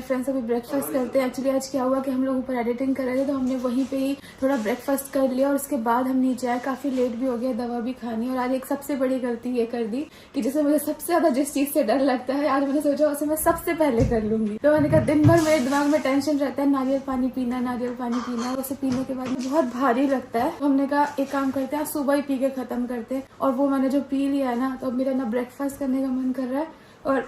Friends अभी breakfast करते हैं। एक्चुअली आज क्या हुआ कि हम लोग ऊपर एडिटिंग कर रहे थे तो हमने वहीं पे ही थोड़ा ब्रेकफास्ट कर लिया और उसके बाद हम नीचे आए। काफी लेट भी हो गया, दवा भी खानी। और आज एक सबसे बड़ी गलती ये कर दी कि जैसे मुझे सबसे ज्यादा जिस चीज से डर लगता है आज मैंने सोचा उसे मैं सबसे पहले कर लूंगी। तो मैंने कहा दिन भर मेरे दिमाग में टेंशन रहता है नारियल पानी पीना, नारियल पानी पीना, और उसे पीने के बाद मुझे बहुत भारी लगता है। तो हमने कहा एक काम करते हैं, सुबह ही पी के खत्म करते हैं। और वो मैंने जो पी लिया है ना, तो अब मेरा ना ब्रेकफास्ट करने का मन कर रहा है और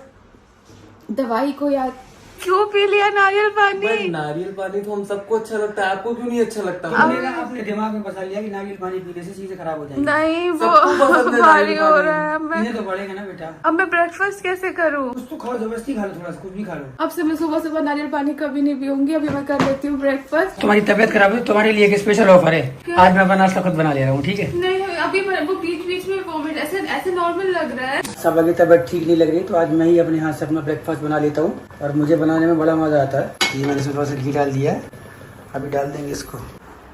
दवाई को याद क्यों पी लिया नारियल पानी। नारियल पानी तो हम सबको अच्छा लगता है, आपको क्यों नहीं अच्छा लगता? अपने दिमाग में बसा लिया कि नारियल पानी पीने से चीजें खराब हो जाएंगी। नहीं वो भारी हो रहा है। पीने तो पड़ेगा ना बेटा। अब मैं ब्रेकफास्ट कैसे करूँ? कुछ तो खाओ, जबरदस्ती खा लो, थोड़ा सा कुछ भी खा लो। अब से मैं सुबह सुबह नारियल पानी कभी नहीं पीऊंगी। अभी मैं कर लेती हूँ ब्रेकफास्ट। तुम्हारी तबीयत खराब है, तुम्हारे लिए एक स्पेशल ऑफर है। आज मैं अपना नाश्ता खुद बना ले रहा हूँ, ठीक है? नहीं अभी वो बीच में वोमिट ऐसे नॉर्मल लग रहा है। सब अभी तबीयत ठीक नहीं लग रही तो आज मैं ही अपने हाथ से अपना ब्रेकफास्ट बना लेता हूँ और मुझे बनाने में बड़ा मजा आता है। ये मैंने थोड़ा सा घी डाल दिया है, अभी डाल देंगे इसको।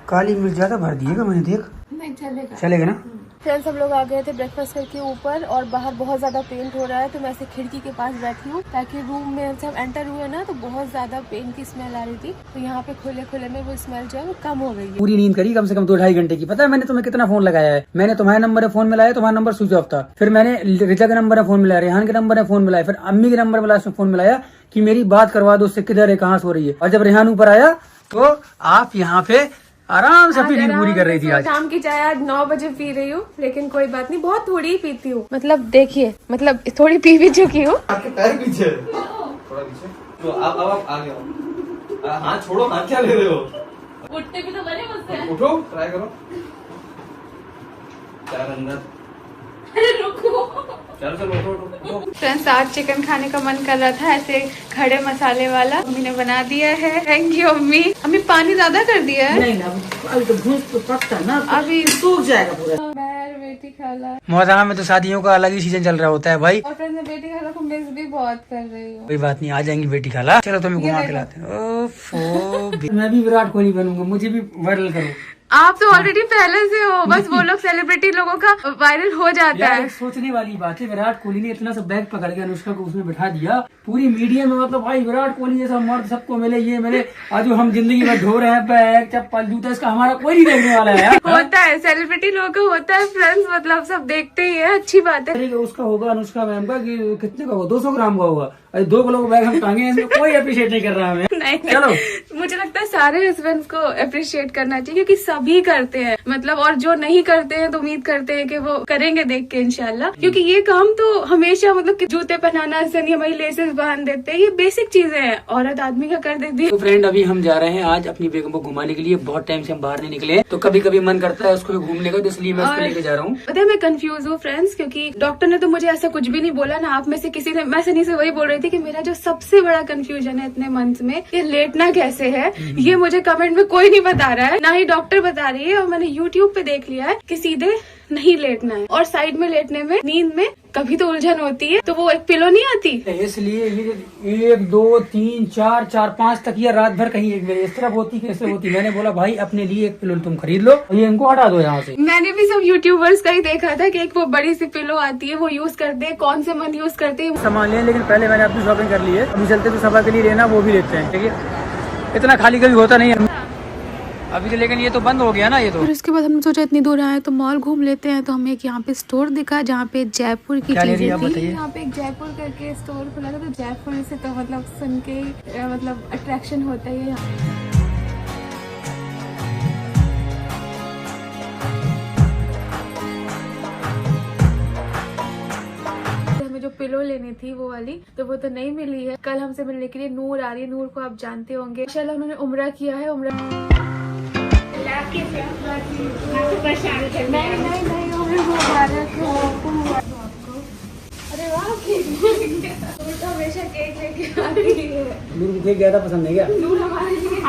काली मिर्च ज्यादा भर दिएगा मैंने, देख। नहीं चलेगा ना? फ्रेंड्स हम लोग आ गए थे ब्रेकफास्ट करके ऊपर और बाहर बहुत ज्यादा पेंट हो रहा है तो मैं ऐसे खिड़की के पास बैठी हूँ ताकि रूम में जब एंटर हुए ना तो बहुत ज्यादा पेंट की स्मेल आ रही थी। तो यहाँ पे खुले में वो स्मेल जो है वो कम हो गई है। पूरी नींद करी कम से कम 2-2.5 घंटे की। पता है मैंने तुम्हें कितना फोन लगाया है? मैंने तुम्हारे नंबर है फोन मिलाया, तुम्हारा नंबर स्विच ऑफ था। फिर मैंने रिचा के नंबर है फोन मिलाया, रेहान के नंबर है फोन मिलाया, फिर अम्मी के नंबर मिलाया, फोन मिलाया कि मेरी बात करवा दो उससे, किधर है, कहाँ सो रही है। और जब रेहान ऊपर आया तो आप यहाँ पे आराम से अपनी नींद पूरी कर रही थी। आज शाम की चाय आज 9 बजे पी रही हूँ, लेकिन कोई बात नहीं, बहुत थोड़ी ही पीती हूँ। मतलब देखिए, मतलब थोड़ी पी भी चुकी हूँ। आपके पैर पीछे, थोड़ा पीछे। तो अब आप आगे आओ। हाथ छोड़ो, हाथ क्या ले रहे हो? उठते भी तो बने मुझसे। उठो, ट्राई करो। चार अंदर। रुको। चलो उठो। फ्रेंड्स आज चिकन खाने का मन कर रहा था, ऐसे खड़े मसाले वाला। मम्मी ने बना दिया है, थैंक यू अम्मी। अम्मी पानी ज्यादा कर दिया है। नहीं ना, अभी तो भूंज तो पकता ना, अभी सूख जाएगा पूरा। बेटी खाला मौसम में तो शादियों का अलग ही सीजन चल रहा होता है भाई। और फ्रेंड्स मैं बेटी खाला को मिस भी बहुत कर रही हूँ। कोई बात नहीं, आ जाएंगी बेटी खाला। चलो तुम्हें घुमा के लाते हैं। ओफो, मैं भी विराट कोहली बनूंगा, मुझे भी वायरल करो। आप तो ऑलरेडी पहले से हो, बस वो लोग सेलिब्रिटी लोगों का वायरल हो जाता है। सोचने वाली बात है, विराट कोहली ने इतना सब बैग पकड़ के अनुष्का को उसमें बैठा दिया पूरी मीडिया में। मतलब भाई विराट कोहली जैसा मर्द सबको मिले, ये मिले। आज जो हम जिंदगी में ढो रहे हैं बैग चप्पल जूता, इसका हमारा कोई नहीं देखने वाला है यार। होता है, सेलिब्रिटी लोगों का होता है फ्रेंड्स, मतलब सब देखते ही है, अच्छी बात है। उसका होगा अनुष्का मैम का कि कितने का होगा, 200 ग्राम का होगा। 2 किलो बैग हम टांगे हैं, इसमें कोई अप्रिशिएट नहीं कर रहा हमें। नहीं चलो, मुझे लगता है सारे हस्बैंड्स को अप्रिशिएट करना चाहिए क्योंकि सभी करते हैं, मतलब। और जो नहीं करते हैं तो उम्मीद करते हैं कि वो करेंगे देख के इंशाल्लाह, क्योंकि ये काम तो हमेशा, मतलब कि जूते पहनाना, सनी हमारी लेसेस बांध देते हैं, ये बेसिक चीजें हैं, औरत आदमी का कर देती है। तो फ्रेंड अभी हम जा रहे हैं आज अपनी बेगम को घुमाने के लिए। बहुत टाइम से हम बाहर नहीं निकले हैं, तो कभी कभी मन करता है उसको घूमने का, तो इसलिए मैं उसको लेके जा रहा हूँ। पता है मैं कंफ्यूज हूँ फ्रेंड्स, क्योंकि डॉक्टर ने तो मुझे ऐसा कुछ भी नहीं बोला ना, आप में से किसी ने। मैं सनी से वही बोल रही थी कि मेरा जो सबसे बड़ा कंफ्यूजन है इतने मंथ में, ये लेटना कैसे है, ये मुझे कमेंट में कोई नहीं बता रहा है, ना ही डॉक्टर बता रही है। और मैंने यूट्यूब पे देख लिया है कि सीधे नहीं लेटना है, और साइड में लेटने में नींद में कभी तो उलझन होती है, तो वो एक पिलो नहीं आती, इसलिए 1 2 3 4 4 5 तक ये रात भर कहीं एक मेरे इस तरफ होती कैसे होती। मैंने बोला भाई अपने लिए एक पिलो तुम खरीद लो, ये इनको हटा दो यहाँ से। मैंने भी सब यूट्यूबर्स का ही देखा था कि एक वो बड़ी सी पिलो आती है, वो यूज करते हैं, कौन से मन यूज करते हैं। सामान लें, लेकिन पहले मैंने अपनी शॉपिंग कर ली है। अभी चलते तो सभा के लिए लेना, वो भी लेते हैं, ठीक है? इतना खाली कभी होता नहीं है अभी तो, लेकिन ये तो बंद हो गया ना ये तो। फिर उसके बाद हमने सोचा इतनी दूर आए तो मॉल घूम लेते हैं, तो हमें एक यहाँ पे स्टोर दिखा जहाँ पे जयपुर की चीजें थी। यहाँ पे एक जयपुर करके स्टोर खुला था, तो जयपुर से तो मतलब सुन के मतलब अट्रैक्शन होता ही है। हमें जो पिलो लेनी थी वो वाली, तो वो तो नहीं मिली है। कल हमसे मिलने के लिए नूर आ रही है, नूर को आप जानते होंगे, इंशाल्लाह उन्होंने उम्रा किया है। अरे वाह, केक तो हमेशा केक लेके आ रही है। नूर को केक ज्यादा पसंद है क्या? नूर हमारे लिए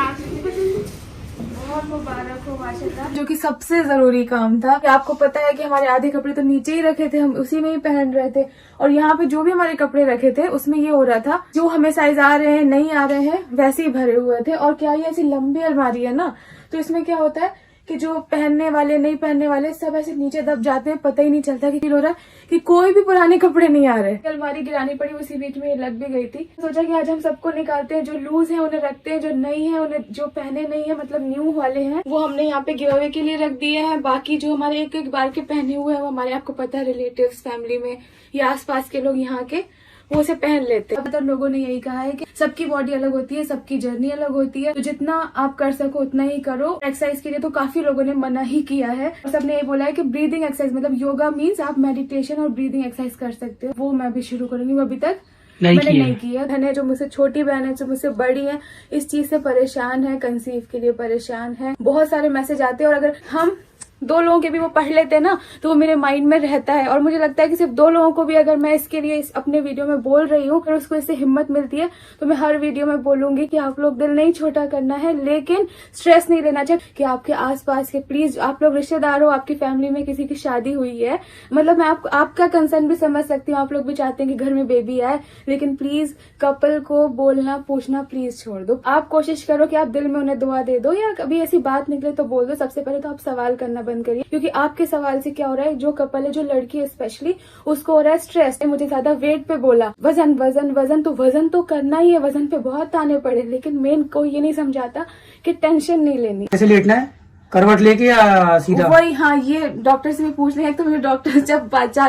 बहुत मुबारक हो माशाल्लाह। जो कि सबसे जरूरी काम था कि आपको पता है कि हमारे आधे कपड़े तो नीचे ही रखे थे, हम उसी में ही पहन रहे थे, और यहाँ पे जो भी हमारे कपड़े रखे थे उसमें ये हो रहा था जो हमें साइज आ रहे हैं नहीं आ रहे हैं वैसे ही भरे हुए थे। और क्या ये ऐसी लंबी अलमारी है ना, तो इसमें क्या होता है कि जो पहनने वाले नहीं पहनने वाले सब ऐसे नीचे दब जाते हैं, पता ही नहीं चलता कि फील हो रहा है कि कोई भी पुराने कपड़े नहीं आ रहे। अलमारी गिरानी पड़ी, उसी बीच में ये लग भी गई थी। सोचा कि आज हम सबको निकालते हैं, जो लूज है उन्हें रखते हैं, जो नहीं है उन्हें, जो पहने नहीं है मतलब न्यू वाले हैं वो हमने यहाँ पे गिव अवे के लिए रख दिए हैं। बाकी जो हमारे एक एक बार के पहने हुए हैं वो हमारे, आपको पता है, रिलेटिव्स, फैमिली में या आसपास के लोग यहाँ के वो उसे पहन लेते हैं। तो लोगों ने यही कहा है कि सबकी बॉडी अलग होती है, सबकी जर्नी अलग होती है, तो जितना आप कर सको उतना ही करो। एक्सरसाइज के लिए तो काफी लोगों ने मना ही किया है और सबने ये बोला है कि ब्रीदिंग एक्सरसाइज मतलब योगा मीन्स आप मेडिटेशन और ब्रीदिंग एक्सरसाइज कर सकते हो, वो मैं भी शुरू करूंगी। वो अभी तक मैंने नहीं किया। बहन है जो मुझसे छोटी बहन है, जो मुझसे बड़ी है, इस चीज से परेशान है, कंसीव के लिए परेशान है। बहुत सारे मैसेज आते हैं और अगर हम 2 लोगों के भी वो पढ़ लेते हैं ना तो वो मेरे माइंड में रहता है। और मुझे लगता है कि सिर्फ 2 लोगों को भी अगर मैं इसके लिए अपने वीडियो में बोल रही हूँ और उसको इससे हिम्मत मिलती है तो मैं हर वीडियो में बोलूंगी कि आप लोग दिल नहीं छोटा करना है, लेकिन स्ट्रेस नहीं लेना चाहिए कि आपके आसपास के, प्लीज आप लोग रिश्तेदार हो, आपकी फैमिली में किसी की शादी हुई है, मतलब मैं आपका कंसर्न भी समझ सकती हूँ। आप लोग भी चाहते हैं कि घर में बेबी आए, लेकिन प्लीज कपल को बोलना पूछना प्लीज छोड़ दो। आप कोशिश करो कि आप दिल में उन्हें दुआ दे दो या कभी ऐसी बात निकले तो बोल दो। सबसे पहले तो आप सवाल करना बंद करिए, क्योंकि आपके सवाल से क्या हो रहा है, जो कपल है, जो लड़की है स्पेशली, उसको हो रहा है स्ट्रेस। मुझे ज्यादा वेट पे बोला, वजन वजन वजन, तो वजन तो करना ही है, वजन पे बहुत ताने पड़े, लेकिन मेन कोई ये नहीं समझाता कि टेंशन नहीं लेनी। कैसे लेटना है, करवट लेके या सीधा? वही, हाँ, ये डॉक्टर से भी पूछ लें। तो मुझे डॉक्टर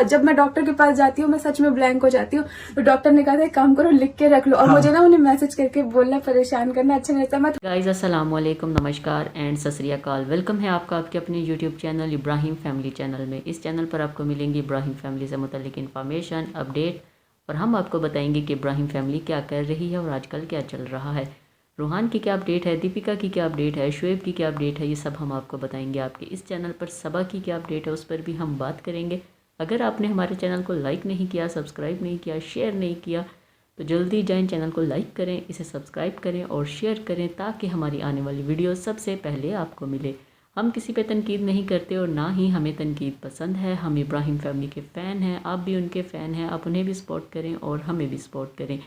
जब मैं डॉक्टर के पास जाती हूँ मैं सच में ब्लैंक हो जाती हूँ। तो डॉक्टर ने कहा था एक काम करो, लिख के रख लो, और मुझे ना उन्हें मैसेज करके बोलना, परेशान करना अच्छा नहीं लगता। मैं गाइस अस्सलाम वालेकुम, नमस्कार एंड सत श्री अकाल। वेलकम है आपका आपके अपने YouTube channel Ibrahim family channel में। इस चैनल पर आपको मिलेंगी इब्राहिम फैमिली से मुतल्लिक इन्फॉर्मेशन, अपडेट, और हम आपको बताएंगे कि इब्राहिम फैमिली क्या कर रही है और आजकल क्या चल रहा है। रूहान की क्या अपडेट है, दीपिका की क्या अपडेट है, शुएब की क्या अपडेट है, ये सब हम आपको बताएंगे। आपके इस चैनल पर सबा की क्या अपडेट है उस पर भी हम बात करेंगे। अगर आपने हमारे चैनल को लाइक नहीं किया, सब्सक्राइब नहीं किया, शेयर नहीं किया तो जल्दी जाएं, चैनल को लाइक करें, इसे सब्सक्राइब करें और शेयर करें ताकि हमारी आने वाली वीडियो सबसे पहले आपको मिले। हम किसी पे तनकीद नहीं करते और ना ही हमें तनकीद पसंद है। हम इब्राहिम फैमिली के फ़ैन हैं, आप भी उनके फ़ैन हैं, आप उन्हें भी सपोर्ट करें और हमें भी सपोर्ट करें।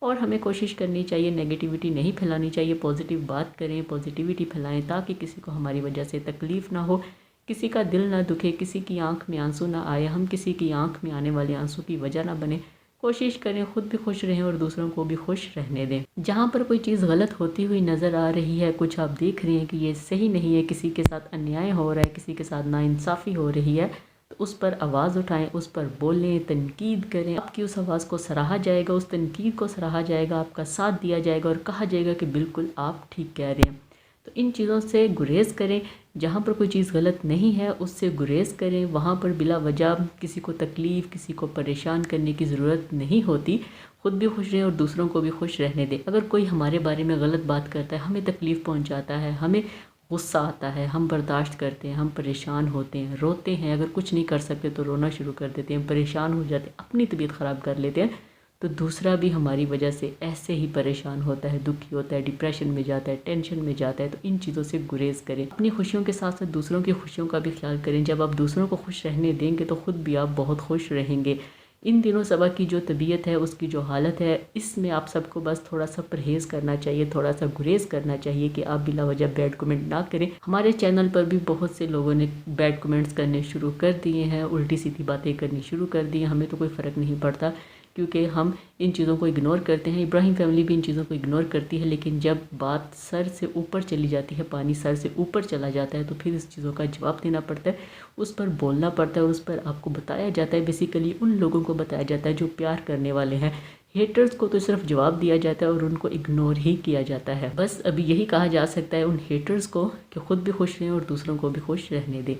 और हमें कोशिश करनी चाहिए, नेगेटिविटी नहीं फैलानी चाहिए, पॉजिटिव बात करें, पॉजिटिविटी फैलाएं ताकि किसी को हमारी वजह से तकलीफ़ ना हो, किसी का दिल ना दुखे, किसी की आंख में आंसू ना आए, हम किसी की आंख में आने वाले आंसू की वजह ना बने। कोशिश करें खुद भी खुश रहें और दूसरों को भी खुश रहने दें। जहाँ पर कोई चीज़ गलत होती हुई नज़र आ रही है, कुछ आप देख रहे हैं कि ये सही नहीं है, किसी के साथ अन्याय हो रहा है, किसी के साथ नाइंसाफ़ी हो रही है, तो उस पर आवाज़ उठाएं, उस पर बोलें, तनकीद करें। आपकी उस आवाज़ को सराहा जाएगा, उस तनकीद को सराहा जाएगा, आपका साथ दिया जाएगा और कहा जाएगा कि बिल्कुल आप ठीक कह रहे हैं। तो इन चीज़ों से गुरेज़ करें। जहाँ पर कोई चीज़ गलत नहीं है उससे गुरेज़ करें। वहाँ पर बिला वजह किसी को तकलीफ़, किसी को परेशान करने की ज़रूरत नहीं होती। ख़ुद भी खुश रहें और दूसरों को भी खुश रहने दें। अगर कोई हमारे बारे में गलत बात करता है, हमें तकलीफ़ पहुँचाता है, हमें गुस्सा आता है, हम बर्दाश्त करते हैं, हम परेशान होते हैं, रोते हैं, अगर कुछ नहीं कर सकते तो रोना शुरू कर देते हैं, परेशान हो जाते हैं, अपनी तबीयत ख़राब कर लेते हैं, तो दूसरा भी हमारी वजह से ऐसे ही परेशान होता है, दुखी होता है, डिप्रेशन में जाता है, टेंशन में जाता है। तो इन चीज़ों से गुरेज़ करें। अपनी खुशियों के साथ साथ दूसरों की खुशियों का भी ख्याल करें। जब आप दूसरों को खुश रहने देंगे तो ख़ुद भी आप बहुत खुश रहेंगे। इन दिनों सबा की जो तबीयत है, उसकी जो हालत है, इसमें आप सबको बस थोड़ा सा परहेज़ करना चाहिए, थोड़ा सा गुरेज़ करना चाहिए कि आप बिला वजह बैड कमेंट ना करें। हमारे चैनल पर भी बहुत से लोगों ने बैड कमेंट्स करने शुरू कर दिए हैं, उल्टी सीधी बातें करनी शुरू कर दी हैं। हमें तो कोई फ़र्क नहीं पड़ता क्योंकि हम इन चीज़ों को इग्नोर करते हैं। इब्राहिम फैमिली भी इन चीज़ों को इग्नोर करती है, लेकिन जब बात सर से ऊपर चली जाती है, पानी सर से ऊपर चला जाता है, तो फिर इस चीज़ों का जवाब देना पड़ता है, उस पर बोलना पड़ता है और उस पर आपको बताया जाता है। बेसिकली उन लोगों को बताया जाता है जो प्यार करने वाले हैं। हेटर्स को तो सिर्फ जवाब दिया जाता है और उनको इग्नोर ही किया जाता है। बस अभी यही कहा जा सकता है उन हेटर्स को कि ख़ुद भी खुश रहें और दूसरों को भी खुश रहने दें।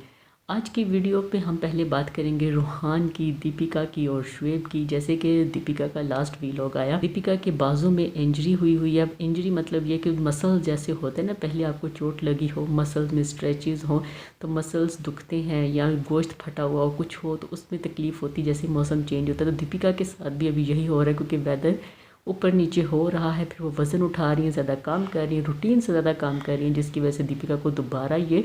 आज की वीडियो पे हम पहले बात करेंगे रूहान की, दीपिका की और शुएब की। जैसे कि दीपिका का लास्ट वीलॉग आया, दीपिका के बाजू में इंजरी हुई है। अब इंजरी मतलब ये कि मसल्स जैसे होते हैं ना, पहले आपको चोट लगी हो, मसल्स में स्ट्रेचेस हो तो मसल्स दुखते हैं, या गोश्त फटा हुआ हो, कुछ हो तो उसमें तकलीफ़ होती है। जैसे मौसम चेंज होता है तो दीपिका के साथ भी अभी यही हो रहा है, क्योंकि वेदर ऊपर नीचे हो रहा है। फिर वो वज़न उठा रही हैं, ज़्यादा काम कर रही हैं, रूटीन से ज़्यादा काम कर रही हैं, जिसकी वजह से दीपिका को दोबारा ये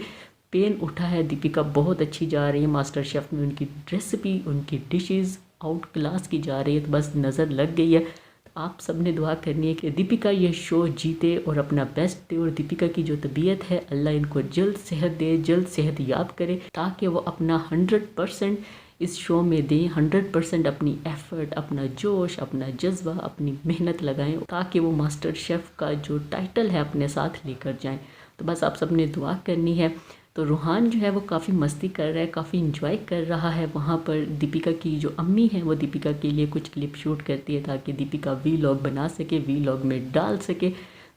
पेन उठा है। दीपिका बहुत अच्छी जा रही है मास्टर शेफ़ में, उनकी रेसिपी, उनकी डिशेस आउट क्लास की जा रही है, तो बस नज़र लग गई है। तो आप सबने दुआ करनी है कि दीपिका ये शो जीते और अपना बेस्ट दे, और दीपिका की जो तबीयत है अल्लाह इनको जल्द सेहत दे, जल्द सेहत याब करे, ताकि वो अपना 100% इस शो में दें, 100% अपनी एफर्ट, अपना जोश, अपना जज्बा, अपनी मेहनत लगाएं, ताकि वो मास्टर शेफ़ का जो टाइटल है अपने साथ लेकर जाएं। तो बस आप सबने दुआ करनी है। तो रूहान जो है वो काफ़ी मस्ती कर रहा है, काफ़ी इंजॉय कर रहा है वहाँ पर। दीपिका की जो अम्मी है वो दीपिका के लिए कुछ क्लिप शूट करती है ताकि दीपिका वीलॉग बना सके, वीलॉग में डाल सके।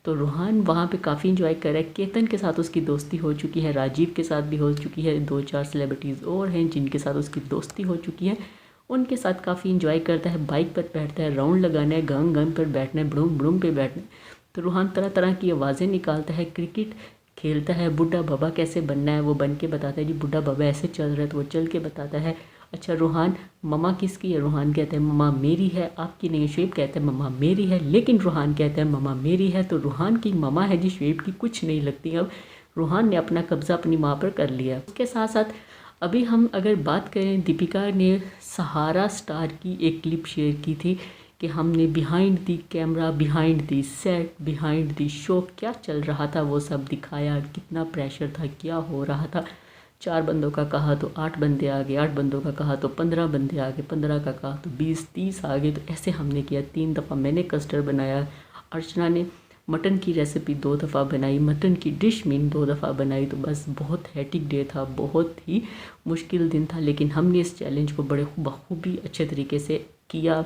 तो रूहान वहाँ पे काफ़ी इंजॉय कर रहा है। केतन के साथ उसकी दोस्ती हो चुकी है, राजीव के साथ भी हो चुकी है, 2-4 सेलिब्रिटीज़ और हैं जिनके साथ उसकी दोस्ती हो चुकी है, उनके साथ काफ़ी इंजॉय करता है। बाइक पर बैठता है, राउंड लगाना है, गंग गंग पर बैठना है, ब्रूम ब्रूम पे बैठना है। तो रूहान तरह तरह की आवाज़ें निकालता है, क्रिकेट खेलता है, बुढ़ा बाबा कैसे बनना है वो बन के बताता है, जी बुढ़ा बाबा ऐसे चल रहा है तो वो चल के बताता है। अच्छा रूहान, मम्मा किसकी है? रूहान कहता है मम्मा मेरी है, आपकी नहीं। शुएब कहता है मम्मा मेरी है, लेकिन रूहान कहता है मम्मा मेरी है। तो रूहान की मम्मा है जी, शुएब की कुछ नहीं लगती। अब रूहान ने अपना कब्ज़ा अपनी माँ पर कर लिया। उसके साथ साथ अभी हम अगर बात करें, दीपिका ने सहारा स्टार की एक क्लिप शेयर की थी कि हमने behind the camera, behind the set, behind the show क्या चल रहा था वो सब दिखाया, कितना प्रेशर था, क्या हो रहा था। 4 बंदों का कहा तो 8 बंदे आ गए, 8 बंदों का कहा तो 15 बंदे आ गए, 15 का कहा तो 20-30 आ गए। तो ऐसे हमने किया। 3 दफ़ा मैंने कस्टर्ड बनाया, अर्चना ने मटन की रेसिपी 2 दफ़ा बनाई, मटन की डिश मीन 2 दफ़ा बनाई। तो बस बहुत हैटिक डे था, बहुत ही मुश्किल दिन था, लेकिन हमने इस चैलेंज को बड़े बखूबी अच्छे तरीके से किया।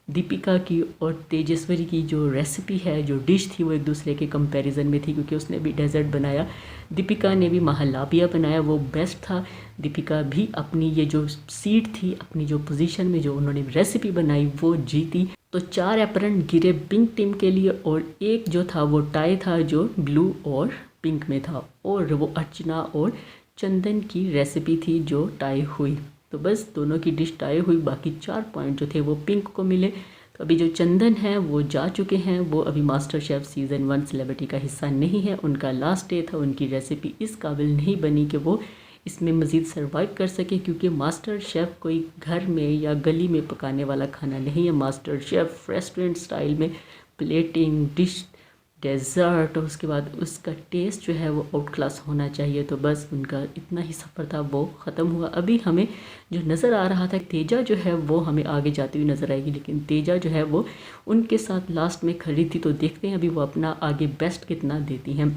दीपिका की और तेजस्वरी की जो रेसिपी है, जो डिश थी, वो एक दूसरे के कंपैरिजन में थी, क्योंकि उसने भी डेजर्ट बनाया, दीपिका ने भी महलाबिया बनाया, वो बेस्ट था। दीपिका भी अपनी ये जो सीट थी, अपनी जो पोजीशन में जो उन्होंने रेसिपी बनाई वो जीती। तो 4 एप्रन गिरे पिंक टीम के लिए, और एक जो था वो टाई था जो ब्लू और पिंक में था, और वो अर्चना और चंदन की रेसिपी थी जो टाई हुई। तो बस दोनों की डिश टाई हुई, बाकी 4 पॉइंट जो थे वो पिंक को मिले। तो अभी जो चंदन है वो जा चुके हैं, वो अभी मास्टर शेफ़ सीज़न 1 सेलिब्रिटी का हिस्सा नहीं है, उनका लास्ट डे था, उनकी रेसिपी इस काबिल नहीं बनी कि वो इसमें मज़ीद सर्वाइव कर सके, क्योंकि मास्टर शेफ़ कोई घर में या गली में पकाने वाला खाना नहीं है। मास्टर शेफ़ रेस्टोरेंट स्टाइल में प्लेटिंग, डिश, डेज़र्ट, और उसके बाद उसका टेस्ट जो है वो आउट क्लास होना चाहिए। तो बस उनका इतना ही सफ़र था, वो ख़त्म हुआ। अभी हमें जो नज़र आ रहा था, तेजा जो है वो हमें आगे जाती हुई नज़र आएगी, लेकिन तेजा जो है वो उनके साथ लास्ट में खड़ी थी। तो देखते हैं अभी वो अपना आगे बेस्ट कितना देती हैं।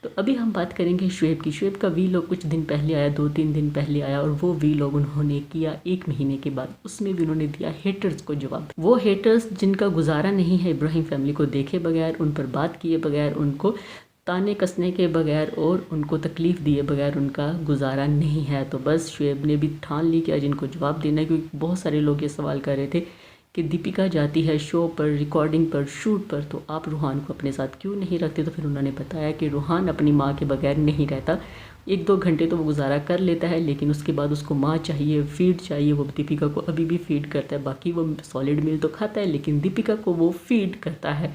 तो अभी हम बात करेंगे शुएब की। शुएब का वीलॉग कुछ दिन पहले आया, 2-3 दिन पहले आया, और वो वीलॉग उन्होंने किया 1 महीने के बाद। उसमें भी उन्होंने दिया हेटर्स को जवाब। वो हेटर्स जिनका गुजारा नहीं है इब्राहिम फैमिली को देखे बगैर, उन पर बात किए बगैर, उनको ताने कसने के बगैर और उनको तकलीफ़ दिए बगैर उनका गुजारा नहीं है। तो बस शुएब ने भी ठान ली कि आज इनको जवाब देना है, क्योंकि बहुत सारे लोग ये सवाल कर रहे थे कि दीपिका जाती है शो पर, रिकॉर्डिंग पर, शूट पर, तो आप रूहान को अपने साथ क्यों नहीं रखते। तो फिर उन्होंने बताया कि रूहान अपनी माँ के बगैर नहीं रहता, 1-2 घंटे तो वो गुजारा कर लेता है, लेकिन उसके बाद उसको माँ चाहिए, फीड चाहिए। वो दीपिका को अभी भी फीड करता है, बाकी वो सॉलिड मील तो खाता है, लेकिन दीपिका को वो फीड करता है।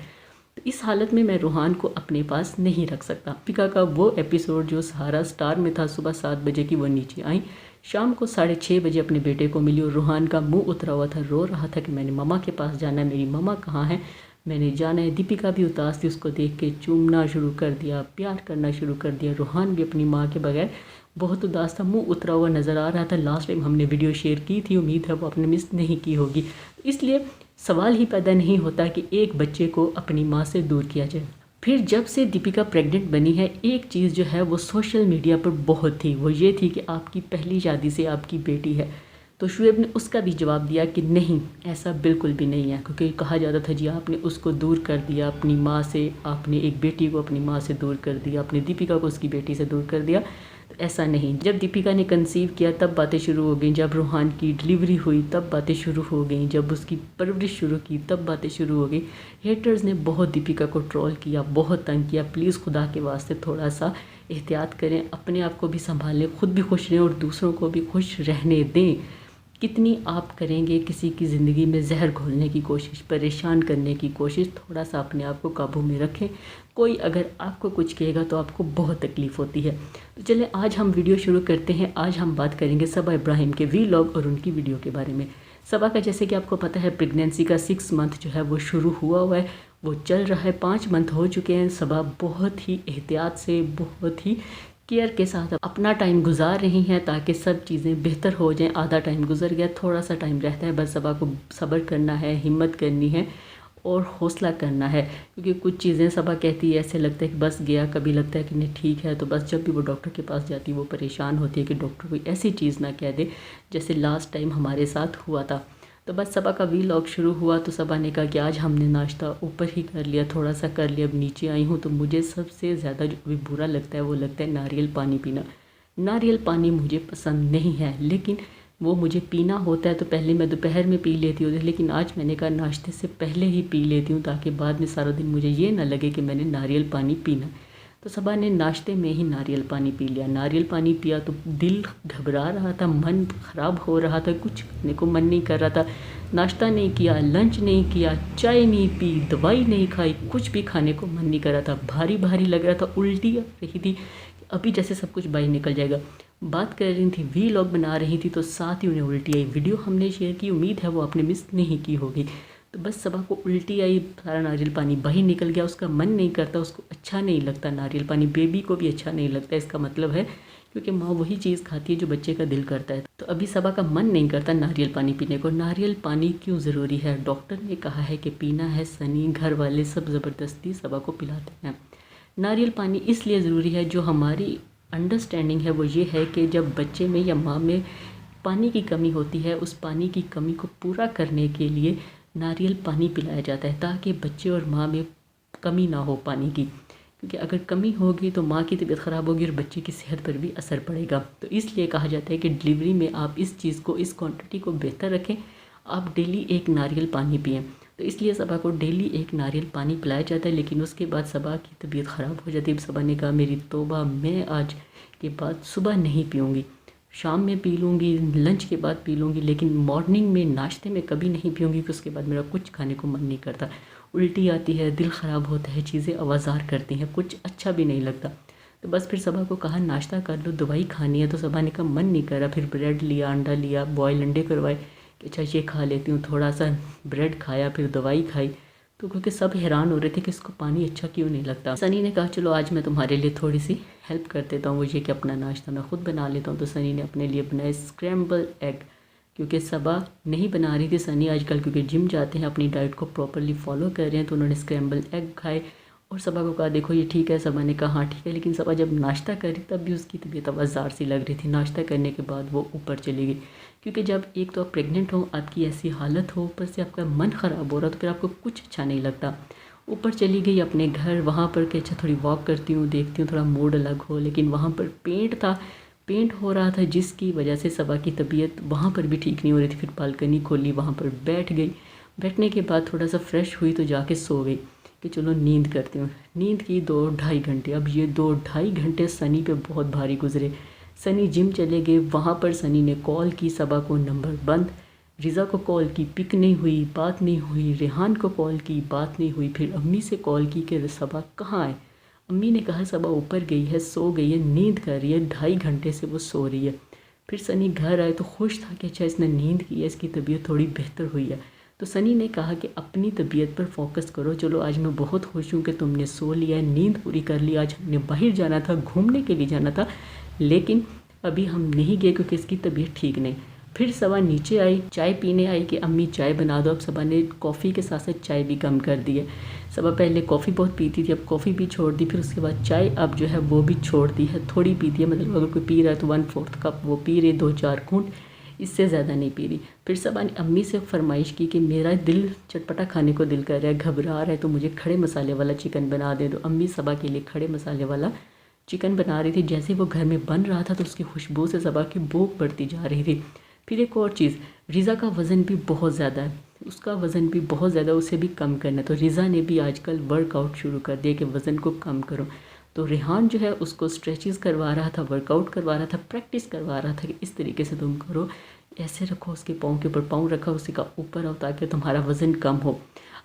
तो इस हालत में मैं रूहान को अपने पास नहीं रख सकता। दीपिका का वो एपिसोड जो सहारा स्टार में था, सुबह 7 बजे की, वो नीचे आई, शाम को 6:30 बजे अपने बेटे को मिली, और रूहान का मुंह उतरा हुआ था, रो रहा था कि मैंने मम्मा के पास जाना है, मेरी मम्मा कहाँ है, मैंने जाना है। दीपिका भी उदास थी, उसको देख के चूमना शुरू कर दिया, प्यार करना शुरू कर दिया। रूहान भी अपनी माँ के बगैर बहुत उदास था, मुंह उतरा हुआ नज़र आ रहा था। लास्ट टाइम हमने वीडियो शेयर की थी, उम्मीद है वो आपने मिस नहीं की होगी। इसलिए सवाल ही पैदा नहीं होता कि एक बच्चे को अपनी माँ से दूर किया जाए। फिर जब से दीपिका प्रेग्नेंट बनी है, एक चीज़ जो है वो सोशल मीडिया पर बहुत थी, वो ये थी कि आपकी पहली शादी से आपकी बेटी है। तो शुएब ने उसका भी जवाब दिया कि नहीं, ऐसा बिल्कुल भी नहीं है, क्योंकि कहा जाता था जी आपने उसको दूर कर दिया अपनी माँ से, आपने एक बेटी को अपनी माँ से दूर कर दिया, आपने दीपिका को उसकी बेटी से दूर कर दिया। तो ऐसा नहीं, जब दीपिका ने कंसीव किया तब बातें शुरू हो गई, जब रूहान की डिलीवरी हुई तब बातें शुरू हो गई, जब उसकी परवरिश शुरू की तब बातें शुरू हो गई। हेटर्स ने बहुत दीपिका को ट्रोल किया, बहुत तंग किया। प्लीज़ खुदा के वास्ते थोड़ा सा एहतियात करें, अपने आप को भी संभालें, खुद भी खुश रहें और दूसरों को भी खुश रहने दें। कितनी आप करेंगे किसी की ज़िंदगी में जहर घोलने की कोशिश, परेशान करने की कोशिश। थोड़ा सा अपने आप को काबू में रखें। कोई अगर आपको कुछ कहेगा तो आपको बहुत तकलीफ़ होती है। तो चलिए आज हम वीडियो शुरू करते हैं। आज हम बात करेंगे सबा इब्राहिम के वीलॉग और उनकी वीडियो के बारे में। सबा का जैसे कि आपको पता है प्रेगनेंसी का 6 मंथ जो है वो शुरू हुआ है, वो चल रहा है, 5 मंथ हो चुके हैं। सबा बहुत ही एहतियात से, बहुत ही केयर के साथ अपना टाइम गुजार रही हैं ताकि सब चीज़ें बेहतर हो जाएं। आधा टाइम गुजर गया, थोड़ा सा टाइम रहता है, बस सबा को सब्र करना है, हिम्मत करनी है और हौसला करना है। क्योंकि कुछ चीज़ें सबा कहती है ऐसे लगता है कि बस गया, कभी लगता है कि नहीं ठीक है, तो बस जब भी वो डॉक्टर के पास जाती है वो परेशान होती है कि डॉक्टर कोई ऐसी चीज़ ना कह दे जैसे लास्ट टाइम हमारे साथ हुआ था। तो बस सबा का वीलॉग शुरू हुआ तो सबा ने कहा कि आज हमने नाश्ता ऊपर ही कर लिया, थोड़ा सा कर लिया, अब नीचे आई हूँ। तो मुझे सबसे ज़्यादा जो अभी बुरा लगता है वो लगता है नारियल पानी पीना। नारियल पानी मुझे पसंद नहीं है, लेकिन वो मुझे पीना होता है। तो पहले मैं दोपहर में पी लेती हूँ, लेकिन आज मैंने कहा नाश्ते से पहले ही पी लेती हूँ ताकि बाद में सारा दिन मुझे ये ना लगे कि मैंने नारियल पानी पीना। तो सबा ने नाश्ते में ही नारियल पानी पी लिया। नारियल पानी पिया तो दिल घबरा रहा था, मन ख़राब हो रहा था, कुछ करने को मन नहीं कर रहा था। नाश्ता नहीं किया, लंच नहीं किया, चाय नहीं पी, दवाई नहीं खाई, कुछ भी खाने को मन नहीं कर रहा था। भारी भारी लग रहा था, उल्टी आ रही थी, अभी जैसे सब कुछ बाहर निकल जाएगा। बात कर रही थी, वीलॉग बना रही थी, तो साथ ही उन्हें उल्टी आई। वीडियो हमने शेयर की, उम्मीद है वो आपने मिस नहीं की होगी। तो बस सबा को उल्टी आई, सारा नारियल पानी बाहर निकल गया, उसका मन नहीं करता, उसको अच्छा नहीं लगता नारियल पानी, बेबी को भी अच्छा नहीं लगता। इसका मतलब है क्योंकि माँ वही चीज़ खाती है जो बच्चे का दिल करता है। तो अभी सबा का मन नहीं करता नारियल पानी पीने को। नारियल पानी क्यों ज़रूरी है? डॉक्टर ने कहा है कि पीना है। सनी, घर वाले सब ज़बरदस्ती सबा को पिलाते हैं। नारियल पानी इसलिए ज़रूरी है, जो हमारी अंडरस्टैंडिंग है वो ये है कि जब बच्चे में या माँ में पानी की कमी होती है, उस पानी की कमी को पूरा करने के लिए नारियल पानी पिलाया जाता है ताकि बच्चे और माँ में कमी ना हो पानी की। क्योंकि अगर कमी होगी तो माँ की तबीयत ख़राब होगी और बच्चे की सेहत पर भी असर पड़ेगा। तो इसलिए कहा जाता है कि डिलीवरी में आप इस चीज़ को, इस क्वांटिटी को बेहतर रखें, आप डेली 1 नारियल पानी पिएँ। तो इसलिए सबा को डेली 1 नारियल पानी पिलाया जाता है। लेकिन उसके बाद सबा की तबीयत ख़राब हो जाती है। सबा ने कहा मेरी तौबा, मैं आज के बाद सुबह नहीं पीऊँगी, शाम में पी लूँगी, लंच के बाद पी लूँगी, लेकिन मॉर्निंग में नाश्ते में कभी नहीं पीऊँगी, कि उसके बाद मेरा कुछ खाने को मन नहीं करता, उल्टी आती है, दिल ख़राब होता है, चीज़ें आवाज़ार करती हैं, कुछ अच्छा भी नहीं लगता। तो बस फिर सबा को कहा नाश्ता कर लो, दवाई खानी है। तो सबा ने कहा मन नहीं कर रहा। फिर ब्रेड लिया, अंडा लिया, बॉयल अंडे करवाए कि अच्छा ये खा लेती हूँ। थोड़ा सा ब्रेड खाया, फिर दवाई खाई। तो क्योंकि सब हैरान हो रहे थे कि इसको पानी अच्छा क्यों नहीं लगता। सनी ने कहा चलो आज मैं तुम्हारे लिए थोड़ी सी हेल्प कर देता हूँ, वो ये कि अपना नाश्ता मैं खुद बना लेता हूँ। तो सनी ने अपने लिए बनाया स्क्रैम्बल एग, क्योंकि सबा नहीं बना रही थी। सनी आजकल क्योंकि जिम जाते हैं, अपनी डाइट को प्रॉपरली फॉलो कर रहे हैं, तो उन्होंने स्क्रैम्बल एग खाए और सबा को कहा देखो ये ठीक है। सबा ने कहा हाँ ठीक है। लेकिन सबा जब नाश्ता कर रही तब भी उसकी तबीयत आवाज़ार सी लग रही थी। नाश्ता करने के बाद वो ऊपर चली गई, क्योंकि जब एक तो आप प्रेग्नेंट हो, आपकी ऐसी हालत हो, ऊपर से आपका मन ख़राब हो रहा, तो फिर आपको कुछ अच्छा नहीं लगता। ऊपर चली गई अपने घर, वहाँ पर कि अच्छा थोड़ी वॉक करती हूँ, देखती हूँ थोड़ा मूड अलग हो। लेकिन वहाँ पर पेंट हो रहा था, जिसकी वजह से सबा की तबीयत वहाँ पर भी ठीक नहीं हो रही थी। फिर बालकनी खोली, वहाँ पर बैठ गई। बैठने के बाद थोड़ा सा फ्रेश हुई तो जाके सो गई कि चलो नींद करती हूँ। नींद की 2-2.5 घंटे। अब ये 2-2.5 घंटे सनी पे बहुत भारी गुजरे। सनी जिम चले गए, वहाँ पर सनी ने कॉल की, सबा को नंबर बंद। रिज़ा को कॉल की, पिक नहीं हुई, बात नहीं हुई। रेहान को कॉल की, बात नहीं हुई। फिर अम्मी से कॉल की कि सबा कहाँ है। अम्मी ने कहा सबा ऊपर गई है, सो गई है, नींद कर रही है, 2.5 घंटे से वो सो रही है। फिर सनी घर आए तो खुश था कि अच्छा इसने नींद की है, इसकी तबीयत थोड़ी बेहतर हुई है। तो सनी ने कहा कि अपनी तबीयत पर फोकस करो। चलो आज मैं बहुत खुश हूँ कि तुमने सो लिया है, नींद पूरी कर ली। आज हमने बाहर जाना था, घूमने के लिए जाना था, लेकिन अभी हम नहीं गए क्योंकि इसकी तबीयत ठीक नहीं। फिर सबा नीचे आई, चाय पीने आई कि अम्मी चाय बना दो। अब सबा ने कॉफ़ी के साथ साथ चाय भी कम कर दी है। सबा पहले कॉफ़ी बहुत पीती थी, अब कॉफ़ी भी छोड़ दी। फिर उसके बाद चाय अब जो है वो भी छोड़ दी है, थोड़ी पीती है। मतलब अगर कोई पी रहा है तो 1/4 कप वो पी रही, 2-4 घूंट, इससे ज़्यादा नहीं पी रही। फिर सबा ने अम्मी से फरमाइश की कि मेरा दिल चटपटा खाने को दिल कर रहा है, घबरा रहा है, तो मुझे खड़े मसाले वाला चिकन बना दे दो। अम्मी सबा के लिए खड़े मसाले वाला चिकन बना रही थी। जैसे वो घर में बन रहा था तो उसकी खुशबू से सबा की भूख बढ़ती जा रही थी। फिर एक और चीज़, रिज़ा का वज़न भी बहुत ज़्यादा है, उसका वज़न भी बहुत ज़्यादा, उसे भी कम करना है। तो रिज़ा ने भी आजकल वर्कआउट शुरू कर दिया कि वज़न को कम करो। तो रेहान जो है उसको स्ट्रेचेस करवा रहा था, वर्कआउट करवा रहा था, प्रैक्टिस करवा रहा था कि इस तरीके से तुम करो, ऐसे रखो, उसके पाँव के ऊपर पाँव रखा, उसी का ऊपर आओ ताकि तुम्हारा वज़न कम हो।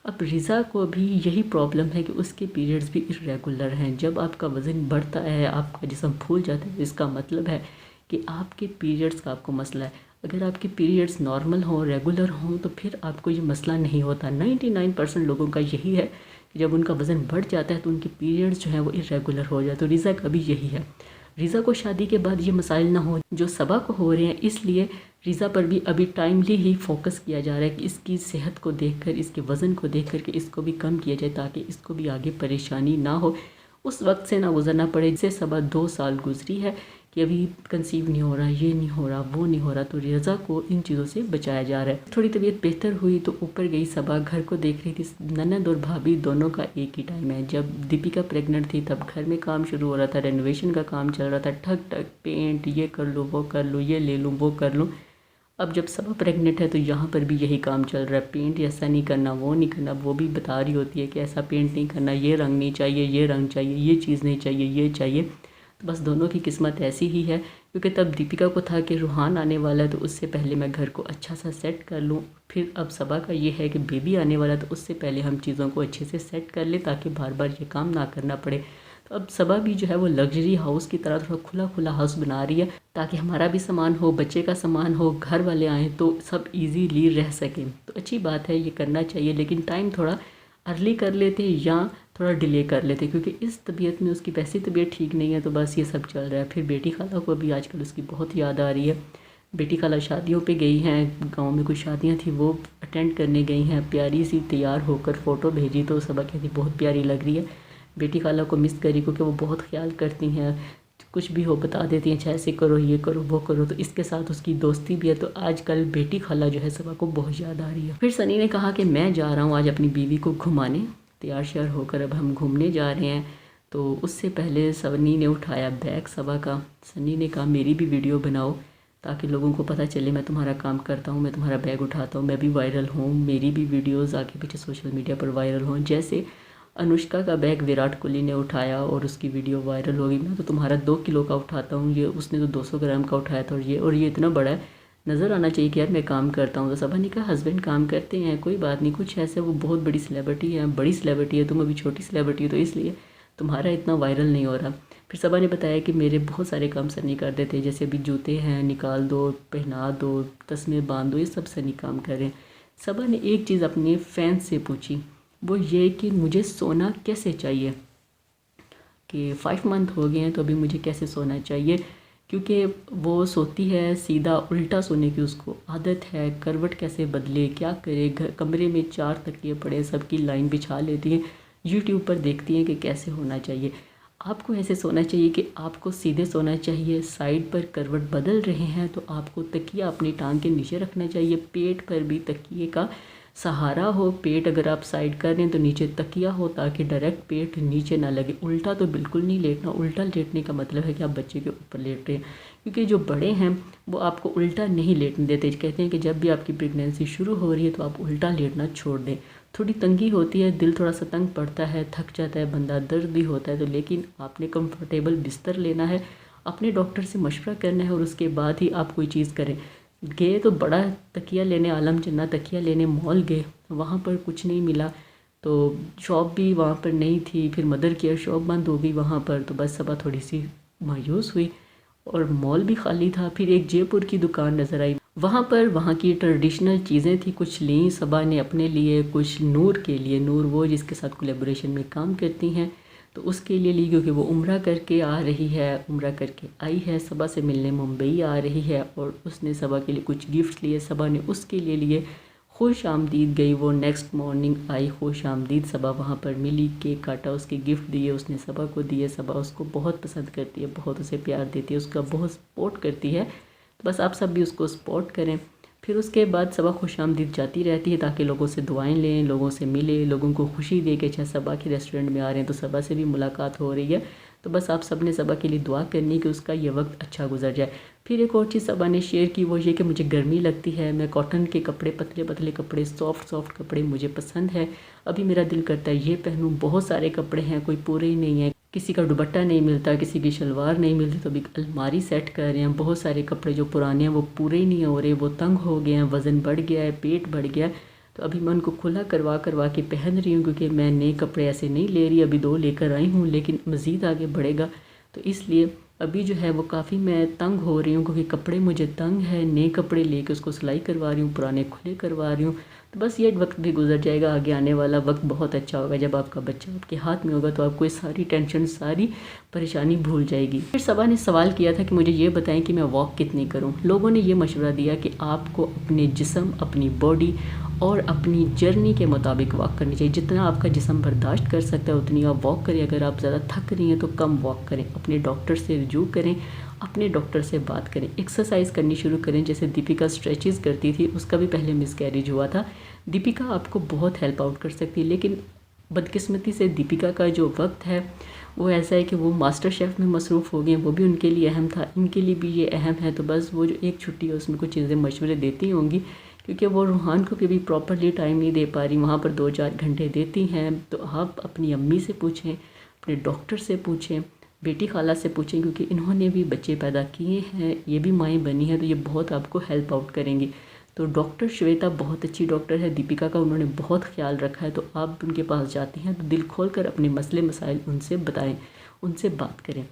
अब रिज़ा को भी यही प्रॉब्लम है कि उसके पीरियड्स भी इरेगुलर हैं। जब आपका वज़न बढ़ता है, आपका जिस्म फूल जाता है, इसका मतलब है कि आपके पीरियड्स का आपको मसला है। अगर आपके पीरियड्स नॉर्मल हों, रेगुलर हों, तो फिर आपको ये मसला नहीं होता। 99% लोगों का यही है कि जब उनका वज़न बढ़ जाता है तो उनके पीरियड्स जो हैं वो इरेगुलर हो जाए। तो रिज़ा का भी यही है। रिज़ा को शादी के बाद ये मसाइल ना हो जो सबा को हो रहे हैं, इसलिए रिज़ा पर भी अभी टाइमली ही फोकस किया जा रहा है कि इसकी सेहत को देखकर, इसके वज़न को देख कर के इसको भी कम किया जाए ताकि इसको भी आगे परेशानी ना हो, उस वक्त से ना गुजरना पड़े। जिससे सबा 2 साल गुजरी है कि अभी कंसीव नहीं हो रहा, ये नहीं हो रहा, वो नहीं हो रहा। तो रिज़ा को इन चीज़ों से बचाया जा रहा है। थोड़ी तबीयत बेहतर हुई तो ऊपर गई सबा, घर को देख रही थी। ननद और भाभी दोनों का एक ही टाइम है। जब दीपिका प्रेग्नेंट थी तब घर में काम शुरू हो रहा था, रेनोवेशन का काम चल रहा था, ठक ठक पेंट, ये कर लो, वो कर लो, ये ले लूँ, वो कर लूँ। अब जब सबा प्रेग्नेंट है तो यहाँ पर भी यही काम चल रहा है। पेंट ऐसा नहीं करना, वो नहीं करना। वो भी बता रही होती है कि ऐसा पेंट नहीं करना, ये रंग नहीं चाहिए, ये रंग चाहिए, ये चीज़ नहीं चाहिए, ये चाहिए। तो बस दोनों की किस्मत ऐसी ही है, क्योंकि तब दीपिका को था कि रूहान आने वाला है तो उससे पहले मैं घर को अच्छा सा सेट कर लूँ। फिर अब सबा का ये है कि बेबी आने वाला है तो उससे पहले हम चीज़ों को अच्छे से सेट कर लें ताकि बार बार ये काम ना करना पड़े। तो अब सबा भी जो है वो लग्जरी हाउस की तरह थोड़ा खुला खुला हाउस बना रही है ताकि हमारा भी सामान हो, बच्चे का सामान हो, घर वाले आएँ तो सब ईजीली रह सकें। तो अच्छी बात है, ये करना चाहिए, लेकिन टाइम थोड़ा अर्ली कर लेते या थोड़ा डिले कर लेते, क्योंकि इस तबीयत में उसकी वैसी तबीयत ठीक नहीं है। तो बस ये सब चल रहा है। फिर बेटी खाला को भी आजकल उसकी बहुत याद आ रही है। बेटी खाला शादियों पे गई हैं, गांव में कुछ शादियां थी वो अटेंड करने गई हैं। प्यारी सी तैयार होकर फ़ोटो भेजी तो सबा कहती बहुत प्यारी लग रही है। बेटी खाला को मिस करी क्योंकि वो बहुत ख्याल करती हैं, कुछ भी हो बता देती हैं, ऐसे करो, ये करो, वो करो। तो इसके साथ उसकी दोस्ती भी है। तो आजकल बेटी खाला जो है सबा को बहुत याद आ रही है। फिर सनी ने कहा कि मैं जा रहा हूँ आज अपनी बीवी को घुमाने, तैयार श्यार होकर अब हम घूमने जा रहे हैं। तो उससे पहले सनी ने उठाया बैग सबा का। सनी ने कहा मेरी भी वीडियो बनाओ ताकि लोगों को पता चले मैं तुम्हारा काम करता हूँ, मैं तुम्हारा बैग उठाता हूँ, मैं भी वायरल हूँ, मेरी भी वीडियोस आगे पीछे सोशल मीडिया पर वायरल हों। जैसे अनुष्का का बैग विराट कोहली ने उठाया और उसकी वीडियो वायरल होगी। मैं तो तुम्हारा 2 किलो का उठाता हूँ, ये उसने तो 200 ग्राम का उठाया था, और ये इतना बड़ा है, नज़र आना चाहिए कि यार मैं काम करता हूँ। तो सबा ने कहा हस्बैंड काम करते हैं, कोई बात नहीं, कुछ ऐसे वो बहुत बड़ी सेलिब्रिटी है, बड़ी सेलिब्रिटी है, तुम अभी छोटी सेलिब्रिटी हो तो इसलिए तुम्हारा इतना वायरल नहीं हो रहा। फिर सबा ने बताया कि मेरे बहुत सारे काम सनी कर देते हैं, जैसे अभी जूते हैं निकाल दो, पहना दो, तस्मे बांध दो, ये सब सनी काम कर रहे हैं। सबा ने एक चीज़ अपने फैंस से पूछी, वो ये कि मुझे सोना कैसे चाहिए, कि 5 मंथ हो गए हैं तो अभी मुझे कैसे सोना चाहिए, क्योंकि वो सोती है सीधा उल्टा सोने की उसको आदत है। करवट कैसे बदले, क्या करे, कमरे में 4 तकिए पड़े, सबकी लाइन बिछा लेती है, यूट्यूब पर देखती हैं कि कैसे होना चाहिए। आपको ऐसे सोना चाहिए कि आपको सीधे सोना चाहिए। साइड पर करवट बदल रहे हैं तो आपको तकिया अपनी टांग के नीचे रखना चाहिए, पेट पर भी तकिए का सहारा हो। पेट अगर आप साइड कर रहे हैं तो नीचे तकिया हो ताकि डायरेक्ट पेट नीचे ना लगे। उल्टा तो बिल्कुल नहीं लेटना। उल्टा लेटने का मतलब है कि आप बच्चे के ऊपर लेट रहे हैं, क्योंकि जो बड़े हैं वो आपको उल्टा नहीं लेटने देते। कहते हैं कि जब भी आपकी प्रेगनेंसी शुरू हो रही है तो आप उल्टा लेटना छोड़ दें। थोड़ी तंगी होती है, दिल थोड़ा सा तंग पड़ता है, थक जाता है बंदा, दर्द भी होता है, तो लेकिन आपने कंफर्टेबल बिस्तर लेना है, अपने डॉक्टर से मशवरा करना है और उसके बाद ही आप कोई चीज़ करें। गए तो बड़ा तकिया लेने, आलम जन्ना तकिया लेने मॉल गए, वहाँ पर कुछ नहीं मिला, तो शॉप भी वहाँ पर नहीं थी। फिर मदर केयर शॉप बंद हो गई वहाँ पर, तो बस सबा थोड़ी सी मायूस हुई और मॉल भी खाली था। फिर एक जयपुर की दुकान नज़र आई, वहाँ पर वहाँ की ट्रेडिशनल चीज़ें थी, कुछ लीं सबा ने अपने लिए, कुछ नूर के लिए, नूर वो जिसके साथ कोलैबोरेशन में काम करती हैं तो उसके लिए ली, क्योंकि वो उम्रा करके आ रही है, उम्रा करके आई है, सबा से मिलने मुंबई आ रही है और उसने सबा के लिए कुछ गिफ्ट्स लिए, सबा ने उसके लिए खुश आमदीद गई। वो नेक्स्ट मॉर्निंग आई खुश आमदीद, सबा वहाँ पर मिली, केक काटा, उसके गिफ्ट दिए, उसने सबा को दिए। सबा उसको बहुत पसंद करती है, बहुत उसे प्यार देती है, उसका बहुत सपोर्ट करती है। तो बस आप सब भी उसको सपोर्ट करें। फिर उसके बाद सबा खुश आमदीद जाती रहती है ताकि लोगों से दुआएं लें, लोगों से मिले, लोगों को खुशी दे के, अच्छा सबा के रेस्टोरेंट में आ रहे हैं तो सबा से भी मुलाकात हो रही है। तो बस आप सब ने सबा के लिए दुआ करनी कि उसका ये वक्त अच्छा गुजर जाए। फिर एक और चीज़ सबा ने शेयर की, वो ये कि मुझे गर्मी लगती है, मैं कॉटन के कपड़े, पतले पतले कपड़े, सॉफ्ट कपड़े मुझे पसंद है, अभी मेरा दिल करता है ये पहनूँ। बहुत सारे कपड़े हैं, कोई पूरे ही नहीं है, किसी का दुपट्टा नहीं मिलता, किसी की शलवार नहीं मिलती, तो अभी अलमारी सेट कर रहे हैं। बहुत सारे कपड़े जो पुराने हैं वो पूरे ही नहीं हो रहे, वो तंग हो गए हैं, वज़न बढ़ गया है, पेट बढ़ गया, तो अभी मैं उनको खुला करवा के पहन रही हूँ, क्योंकि मैं नए कपड़े ऐसे नहीं ले रही, अभी 2 लेकर आई हूँ, लेकिन मज़ीद आगे बढ़ेगा तो इसलिए अभी जो है वो काफ़ी मैं तंग हो रही हूँ क्योंकि कपड़े मुझे तंग है, नए कपड़े लेके उसको सिलाई करवा रही हूँ, पुराने खुले करवा रही हूँ। तो बस ये वक्त भी गुजर जाएगा, आगे आने वाला वक्त बहुत अच्छा होगा। जब आपका बच्चा आपके हाथ में होगा तो आपको ये सारी टेंशन, सारी परेशानी भूल जाएगी। फिर सबा ने सवाल किया था कि मुझे ये बताएं कि मैं वॉक कितनी करूँ। लोगों ने ये मशवरा दिया कि आपको अपने जिस्म, अपनी बॉडी और अपनी जर्नी के मुताबिक वॉक करनी चाहिए। जितना आपका जिस्म बर्दाश्त कर सकता है उतनी आप वॉक करें। अगर आप ज़्यादा थक रही हैं तो कम वॉक करें। अपने डॉक्टर से रिव्यू करें, अपने डॉक्टर से बात करें, एक्सरसाइज करनी शुरू करें। जैसे दीपिका स्ट्रेचेस करती थी, उसका भी पहले मिसकैरेज हुआ था। दीपिका आपको बहुत हेल्प आउट कर सकती है, लेकिन बदकिस्मती से दीपिका का जो वक्त है वो ऐसा है कि वो मास्टर शेफ़ में मसरूफ़ हो गए। वो भी उनके लिए अहम था, इनके लिए भी ये अहम है। तो बस वो जो एक छुट्टी है उसमें कुछ चीज़ें मशवरे देती होंगी, क्योंकि वो रूहान को भी प्रॉपरली टाइम नहीं दे पा रही, वहाँ पर 2-4 घंटे देती हैं। तो आप अपनी अम्मी से पूछें, अपने डॉक्टर से पूछें, बेटी खाला से पूछें, क्योंकि इन्होंने भी बच्चे पैदा किए हैं, ये भी माएँ बनी हैं, तो ये बहुत आपको हेल्प आउट करेंगी। तो डॉक्टर श्वेता बहुत अच्छी डॉक्टर है, दीपिका का उन्होंने बहुत ख्याल रखा है। तो आप उनके पास जाती हैं तो दिल खोल कर अपने मसले मसाइल उनसे बताएं, उनसे बात करें।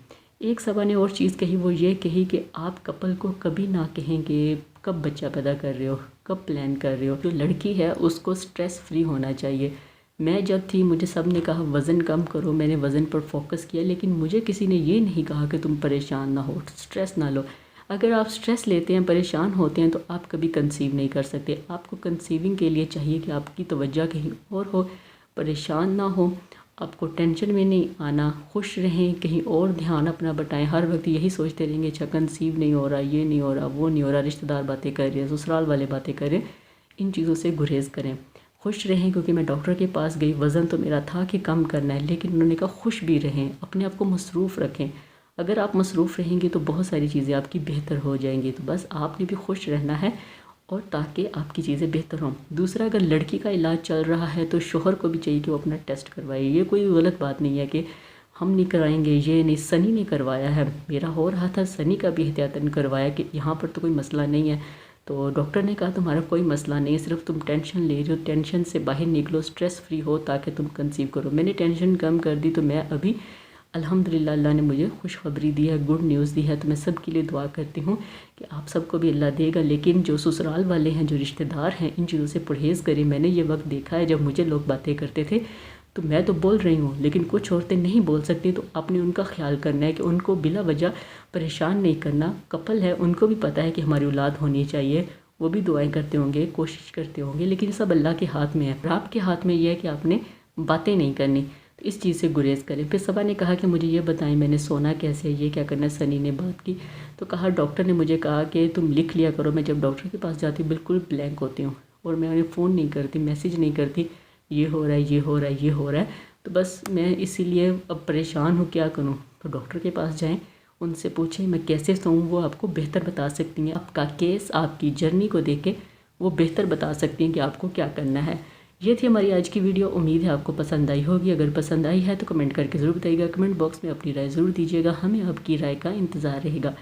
एक सबा ने और चीज़ कही, वो ये कही कि आप कपल को कभी ना कहें कि कब बच्चा पैदा कर रहे हो, कब प्लान कर रहे हो। जो लड़की है उसको स्ट्रेस फ्री होना चाहिए। मैं जब थी मुझे सब ने कहा वज़न कम करो, मैंने वज़न पर फोकस किया, लेकिन मुझे किसी ने ये नहीं कहा कि तुम परेशान ना हो, स्ट्रेस ना लो। अगर आप स्ट्रेस लेते हैं, परेशान होते हैं, तो आप कभी कंसीव नहीं कर सकते। आपको कंसीविंग के लिए चाहिए कि आपकी तवज्जो कहीं और हो, परेशान ना हो, आपको टेंशन में नहीं आना, खुश रहें, कहीं और ध्यान अपना बटाएं। हर वक्त यही सोचते रहेंगे अच्छा कंसीव नहीं हो रहा, ये नहीं हो रहा, वो नहीं हो रहा, रिश्तेदार बातें कर रहे हैं, ससुराल वाले बातें कर रहे हैं। इन चीज़ों से गुरेज करें, खुश रहें। क्योंकि मैं डॉक्टर के पास गई, वज़न तो मेरा था कि कम करना है, लेकिन उन्होंने कहा खुश भी रहें, अपने आप को मसरूफ़ रखें। अगर आप मसरूफ़ रहेंगे तो बहुत सारी चीज़ें आपकी बेहतर हो जाएंगी। तो बस आपने भी खुश रहना है और ताकि आपकी चीज़ें बेहतर हों। दूसरा, अगर लड़की का इलाज चल रहा है तो शोहर को भी चाहिए कि वो अपना टेस्ट करवाए। ये कोई गलत बात नहीं है कि हम नहीं कराएंगे, ये नहीं। सनी ने करवाया है, मेरा हो रहा था, सनी का भी एहतियातन करवाया कि यहाँ पर तो कोई मसला नहीं है। तो डॉक्टर ने कहा तुम्हारा कोई मसला नहीं है, सिर्फ तुम टेंशन ले रहे हो, टेंशन से बाहर निकलो, स्ट्रेस फ्री हो ताकि तुम कंसीव करो। मैंने टेंशन कम कर दी, तो मैं अभी अल्हम्दुलिल्लाह अल्लाह ने मुझे खुशखबरी दी है, गुड न्यूज़ दी है। तो मैं सब के लिए दुआ करती हूँ कि आप सबको भी अल्लाह देगा। लेकिन जो ससुराल वाले हैं, जो रिश्तेदार हैं, इन चीज़ों से परहेज़ करें। मैंने ये वक्त देखा है जब मुझे लोग बातें करते थे तो मैं तो बोल रही हूँ, लेकिन कुछ औरतें नहीं बोल सकती। तो आपने उनका ख्याल करना है कि उनको बिला वजह परेशान नहीं करना। कपल है, उनको भी पता है कि हमारी औलाद होनी चाहिए, वो भी दुआएं करते होंगे, कोशिश करते होंगे, लेकिन सब अल्लाह के हाथ में है। और आपके हाथ में ये है कि आपने बातें नहीं करनी। तो इस चीज़ से गुरेज करें। फिर सबा ने कहा कि मुझे ये बताएं मैंने सोना कैसे है, ये क्या करना है। सनी ने बात की तो कहा डॉक्टर ने मुझे कहा कि तुम लिख लिया करो। मैं जब डॉक्टर के पास जाती हूँ बिल्कुल ब्लैंक होती हूँ और मैं उन्हें फ़ोन नहीं करती, मैसेज नहीं करती, ये हो रहा है, ये हो रहा है, ये हो रहा है। तो बस मैं इसीलिए अब परेशान हूँ, क्या करूँ। तो डॉक्टर के पास जाएँ, उनसे पूछें मैं कैसे सोऊं, वो आपको बेहतर बता सकती हैं। आपका केस, आपकी जर्नी को देख के वो बेहतर बता सकती हैं कि आपको क्या करना है। ये थी हमारी आज की वीडियो। उम्मीद है आपको पसंद आई होगी। अगर पसंद आई है तो कमेंट करके ज़रूर बताइएगा। कमेंट बॉक्स में अपनी राय ज़रूर दीजिएगा, हमें आपकी राय का इंतज़ार रहेगा।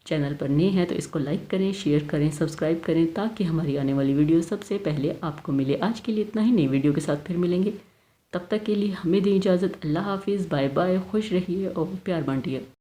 चैनल पर नए हैं तो इसको लाइक करें, शेयर करें, सब्सक्राइब करें ताकि हमारी आने वाली वीडियो सबसे पहले आपको मिले। आज के लिए इतना ही, नई वीडियो के साथ फिर मिलेंगे। तब तक के लिए हमें दें इजाज़त। अल्लाह हाफिज़, बाय बाय, खुश रहिए और प्यार बांटिए।